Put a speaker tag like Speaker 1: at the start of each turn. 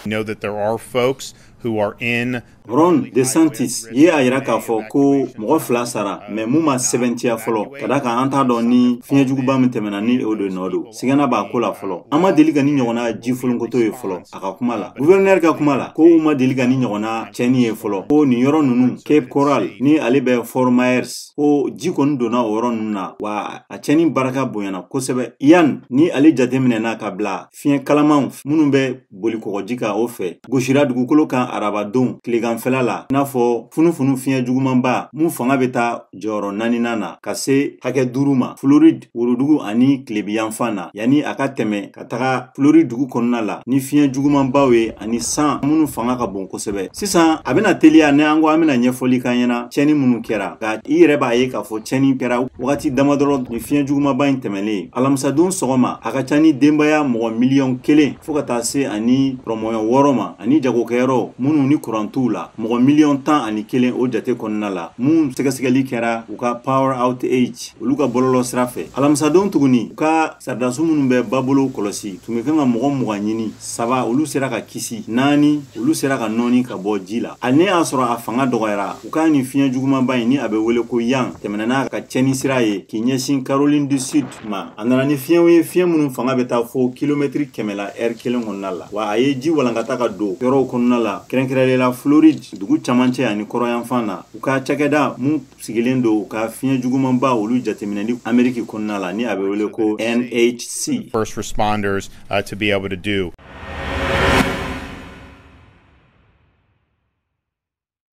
Speaker 1: know that there are folks who are in
Speaker 2: Ron DeSantis ye a yira k'a fɔ ko mɔgɔ fila sara mais mun ma sɛbɛntiya fɔlɔ ka da kan an t'a dɔn ni fiɲɛjuguba min tɛmɛna ni o de nɔ don sigana b'a ko la fɔlɔ an ma deli ka ni ɲɔgɔnna ji folonkotɔ ye fɔlɔ a ka kuma la gouverneur ka kuma la ko ma deli ka ni ɲɔgɔnna cɛni ye fɔlɔ ko nin yɔrɔ ninnu Cape Coral ni ale bɛ Fort Myers ko ji kɔni donna o yɔrɔ ninnu na wa a cɛni baraka bonyana kosɛbɛ yan ni ale jateminɛna ka bila fiɲɛ kalamanw minnu bɛ boli kɔgɔji kan o fɛ gosira dugukolo kan arabadon tileganfɛla la n'a fɔ funufunu fiɲɛ jugumanba mun fanga bɛ taa jɔyɔrɔ 4nan na ka se hakɛ 5 ma Floride worodugu ani tilebiyanfan na yani a ka tɛmɛ ka taga Floride dugu kɔnɔna la ni fiɲɛ jugumanbaw ye ani san minnu fanga ka bon kosɛbɛ sisan a bɛna teliya ne an ko an bɛna ɲɛfɔli kan ɲɛna cɛni minnu kɛra ka i yɛrɛ b'a ye k'a fɔ cɛni kɛra wagati damadɔrɔ ni fiɲɛ jugumanba in tɛmɛlen alamisadon sɔgɔma a ka ca ni denbaya mɔgɔ miliyɔn 1 fo ka taa se ani prɔmɔyɔn 6 ma ani jagokɛyɔrɔ minnu ni kurantuw la mɔgɔ miliyɔn 11 o jate kɔnɔna la mun sɛgɛsɛgɛli kɛra u ka power outage olu ka bɔlɔlɔ sira fɛ alamisadon tuguni u ka sardasu minnu bɛ babolo kɔlɔsi tun bɛ kan ka mɔgɔ 20 ɲini 3 olu sera ka kisi 4 olu sera ka nɔɔni ka bɔ ji la hali ne y'a sɔrɔ a fanga dɔgɔyara u ka ni fiɲɛ jugumanba in ni a bɛ wele ko yan tɛmɛna n'a ka cɛni sira ye k'i ɲɛsin Caroline du Sud ma a nana ni fiɲɛw ye fiɲɛ minnu fanga bɛ taa fo kilomɛtiri 100 la heure 1 kɔnɔna la wa a ye ji walankata ka don yɔrɔw kɔnɔna la kɛrɛnkɛrɛnlen la Floride dugu camancɛ ani kɔrɔyanfan na u ka cakɛda mun sigilen don u ka fiɲɛ jugumanba olu jateminɛli Ameriki kɔnɔna la ni a bɛ wele ko NHC.
Speaker 1: First responders to be able to do.